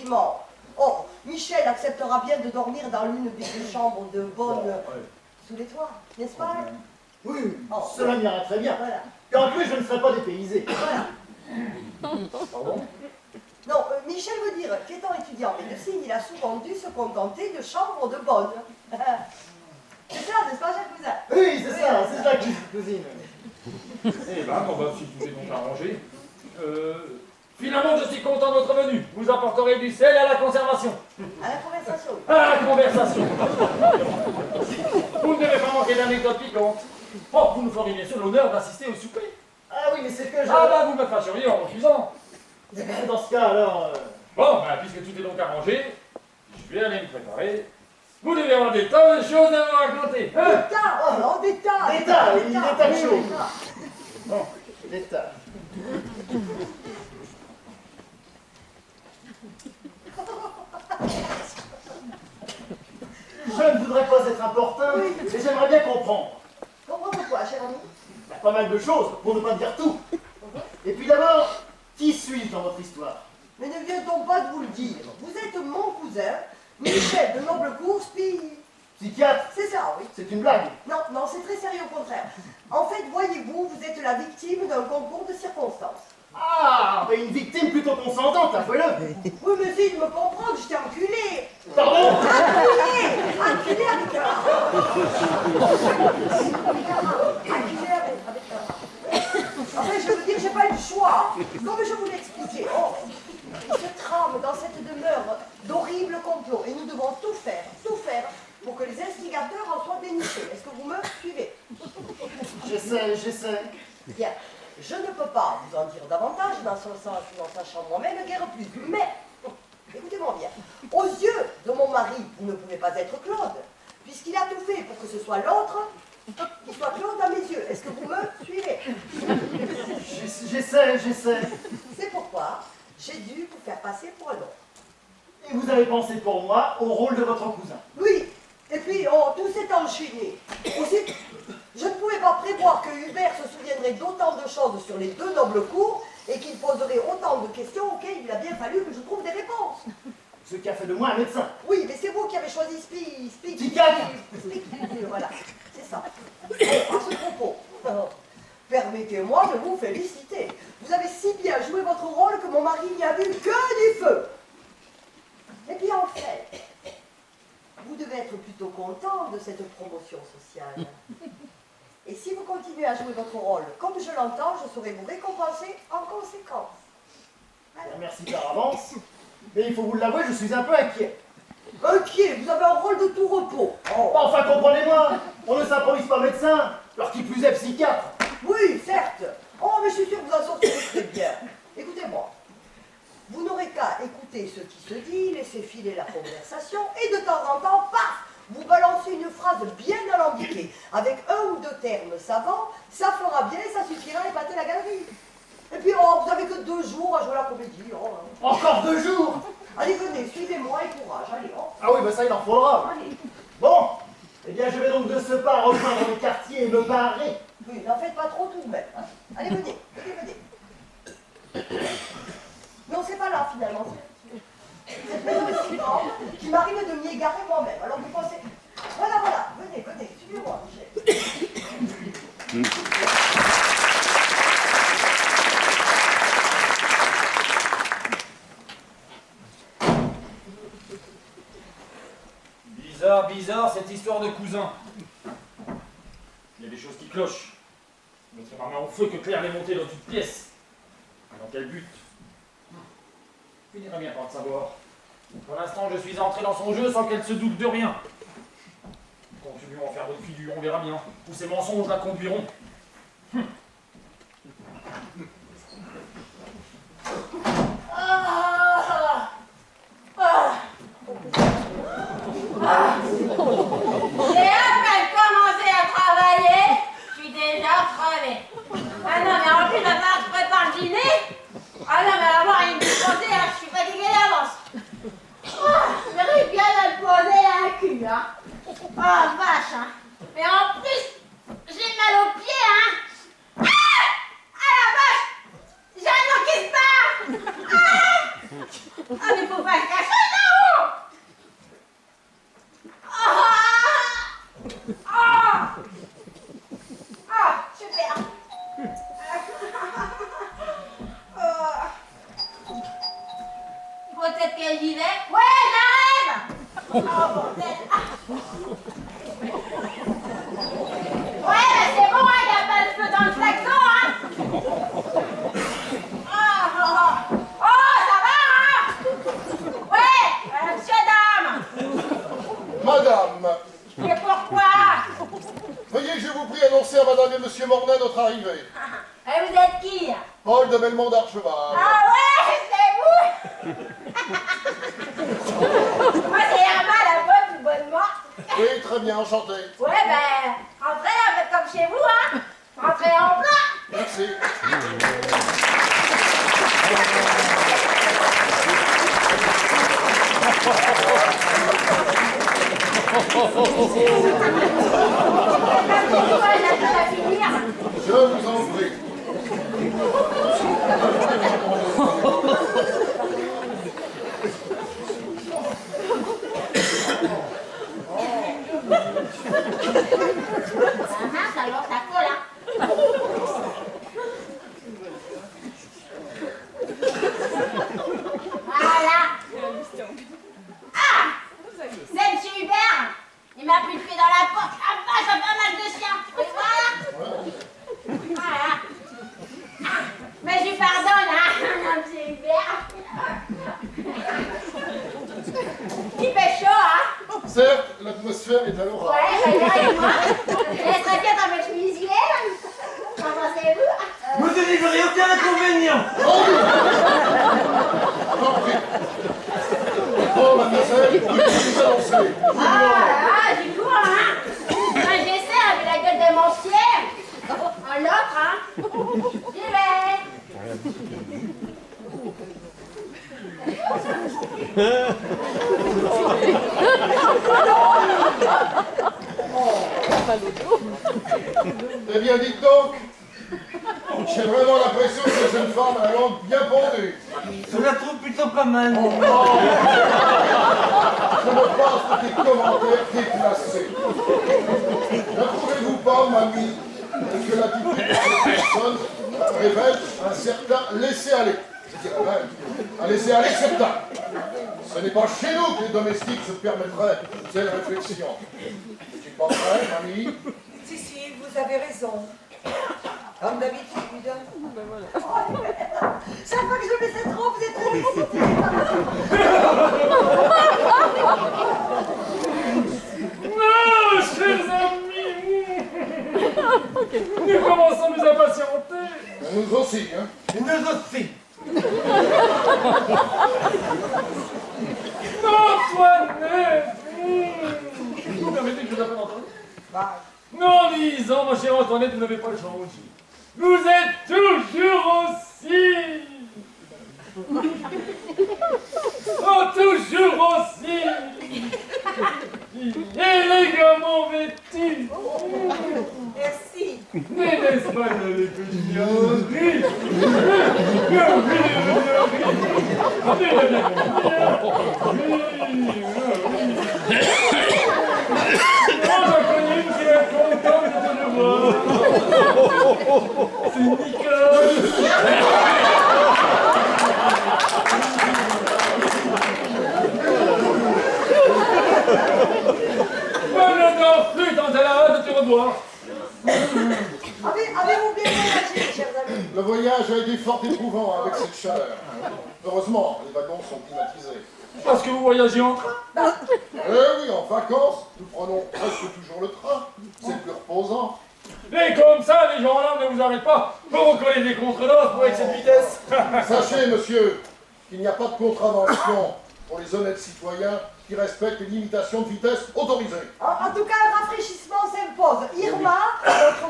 effectivement. Oh, Michel acceptera bien de dormir dans l'une des deux chambres de bonne... sous les toits, n'est-ce pas? Oui, oh, cela m'ira très bien. Voilà. Et en plus, je ne serai pas dépaysé. Voilà. Pardon? Non, Michel veut dire qu'étant étudiant en médecine, il a souvent dû se contenter de chambres de bonne. C'est ça, n'est-ce pas, Jacques Cousin? Oui, c'est ça, c'est ça, cousine. Eh ben, bon, bah, si tout est donc arrangé. Finalement, je suis content de votre venue. Vous apporterez du sel à la conservation. À la conversation. À la conversation. Vous ne devez pas manquer d'anecdotes piquantes. Oh, vous nous feriez bien sûr l'honneur d'assister au souper. Ah oui, mais c'est que je... Ah bah, vous me fâcheriez en refusant. Dans ce cas, alors... Bon, bah, puisque tout est donc arrangé, je vais aller me préparer. Vous devez avoir des tas de choses à me raconter. Hein? Des tas, oh non, des tas. Des tas, oui, des tas de oui, choses. des tas. Bon, l'état. Je ne voudrais pas être importun, mais j'aimerais bien comprendre. Comprendre quoi, cher ami? Pas mal de choses, pour ne pas dire tout. Et puis d'abord, qui suis-je dans votre histoire? Mais ne vient-on pas de vous le dire? Vous êtes mon cousin, Michel de Noblecourt, Psychiatre? C'est ça, oui. C'est une blague. Non, non, c'est très sérieux au contraire. En fait, voyez-vous, vous êtes la victime d'un concours de circonstances. Ah, mais une victime plutôt consentante, avouez-le. Oui, mais si, de me comprendre, je t'ai enculé. Pardon? Enculé avec un... Enculé avec un... En fait, je veux dire, j'ai pas eu le choix. Comme je vous l'ai expliqué, oh, il se trame dans cette demeure d'horribles complots. Et nous devons tout faire pour que les instigateurs en soient dénichés. Est-ce que vous me suivez? J'essaie. Bien, je ne peux pas vous en dire davantage, n'en sachant moi-même guère plus. Mais, écoutez-moi bien, aux yeux de mon mari, vous ne pouvez pas être Claude, puisqu'il a tout fait pour que ce soit l'autre qui soit Claude à mes yeux. Est-ce que vous me suivez? J'essaie. C'est pourquoi j'ai dû vous faire passer pour un autre. Et vous avez pensé pour moi au rôle de votre cousin. Oui, et puis oh, tout s'est enchaîné. Aussi, je ne pouvais pas prévoir que Hubert se souviendrait d'autant de choses sur les deux nobles cours et qu'il poserait autant de questions auxquelles il a bien fallu que je trouve des réponses. Ce qui a fait de moi un médecin. Oui, mais c'est vous qui avez choisi Psychiatre. Voilà, c'est ça. À ce propos, permettez-moi de vous féliciter. Vous avez si bien joué votre rôle que mon mari n'y a vu que du feu. Et puis en fait, vous devez être plutôt content de cette promotion sociale. Et si vous continuez à jouer votre rôle comme je l'entends, je saurai vous récompenser en conséquence. Bien, merci par avance. Mais il faut vous l'avouer, je suis un peu inquiet. Inquiet, vous avez un rôle de tout repos. Oh. Enfin, comprenez-moi, on ne s'improvise pas médecin, alors qui plus est psychiatre. Oui, certes. Oh, mais je suis sûr que vous en sortirez très bien. Écoutez-moi. Vous n'aurez qu'à écouter ce qui se dit, laisser filer la conversation, et de temps en temps, paf, vous balancez une phrase bien alambiquée, avec un ou deux termes savants, ça fera bien et ça suffira à épater la galerie. Et puis, oh, vous n'avez que 2 jours à jouer la comédie. Oh. Encore 2 jours. Allez, venez, suivez-moi et courage, allez, oh. Ah oui, ben ça, il en faudra. Allez. Bon, eh bien, je vais donc de ce pas rejoindre le quartier et me barrer. Oui, n'en faites pas trop tout de même. Hein. Allez, venez. Non, c'est pas là, finalement. C'est maison est si grande qu'il m'arrive de m'y égarer moi-même. Alors, vous pensez... Voilà, venez, suivez-moi, Michel. Bizarre cette histoire de cousin. Il y a des choses qui clochent. Mettre ma main au feu que Claire l'ait montée dans toute pièce. Dans quel but? Je finirai bien par le savoir. Pour l'instant, je suis entré dans son jeu sans qu'elle se doute de rien. Continuons à faire notre figure, on verra bien où ces mensonges la conduiront. J'ai à peine commencé à travailler, je suis déjà crevée. Ah non, mais en plus, maintenant, je prépare le dîner. Ah non, mais alors, il me poser, hein, je suis fatiguée d'avance. J'arrive bien à me poser un cul, hein. Oh, vache, hein. Mais en plus, j'ai mal aux pieds, hein. Ah la vache, j'ai un nom qui se part. Ah, mais faut pas le cacher. peut-être que j'y vais. Ouais, j'arrive! Oh, bordel. Ouais, mais c'est bon, hein, y a pas de feu dans le saxon, hein! Oh, ça va, hein? Ouais, monsieur, dame! Madame, Et pourquoi? veuillez, je vous prie, annoncer à madame et monsieur Mornay notre arrivée. Et vous êtes qui? Paul de Belmont d'Archeval. Ah ouais, c'est vous! Moi, c'est Irma, la bonne du bonne morte. Oui, très bien, enchanté. Ouais, ben, rentrez là, faites comme chez vous, hein. Rentrez en plat. Merci. Ouais, j'ai tout à finir. Je vous en prie. Ça marche, alors ça colle, hein. Voilà. Ah! C'est monsieur Hubert. Il m'a pris le pied dans la porte. Ah, bah, ça fait pas mal de chien. Et voilà. Voilà. Ah, mais je lui pardonne, hein, monsieur Hubert. Il fait chaud, hein. Certes, l'atmosphère est à l'orage. Ouais, moi. Laisse-moi bien dans mes chemisiers. Qu'en pensez-vous? Vous ne délivrez aucun inconvénient. Bon, mademoiselle, vous pouvez nous annoncer. Ah, du coup, hein. Moi, j'essaie avec la gueule de mon pied. L'autre, hein. J'y vais. Eh bien, dites donc, j'ai vraiment l'impression que cette jeune femme a la langue bien pendue. Je la trouve plutôt pas mal. Je me passe de tes commentaires déplacés. Ne trouvez-vous pas, mamie, que l'attitude de cette personne révèle un certain laisser-aller? Je dirais même un laisser-aller certain. Ce n'est pas chez nous que les domestiques se permettraient cette réflexion. Tu pas vrai, mamie? Si, vous avez raison. Comme d'habitude. Chaque fois que je mets cette robe, vous êtes très excitée. Non, chers amis, nous commençons à nous impatienter. Nous aussi, hein. Et nous aussi. Antoinette, vous permettez que je vous appelle Antoinette? Non, 10 ans, ma chère Antoinette, vous n'avez pas changé. Vous êtes toujours aussi. Oh, toujours aussi. Élégamment vêtu. Merci. Mais n'est-ce pas une petite galerie? J'en connais une qui est contente de te voir. C'est Nicole. Maintenant, plus dans ta hâte de te revoir. Avez-vous bien voyagé, chers amis? Le voyage a été fort éprouvant avec cette chaleur. Heureusement, les wagons sont climatisés. Parce que vous voyagez en train. Eh oui, en vacances, nous prenons presque toujours le train. C'est plus reposant. Et comme ça, les gens là ne vous arrêtent pas pour vous coller des contredanses pour avec cette vitesse. Sachez, monsieur, qu'il n'y a pas de contravention pour les honnêtes citoyens qui respectent les limitations de vitesse autorisées. En tout cas, un rafraîchissement s'impose. Irma, notre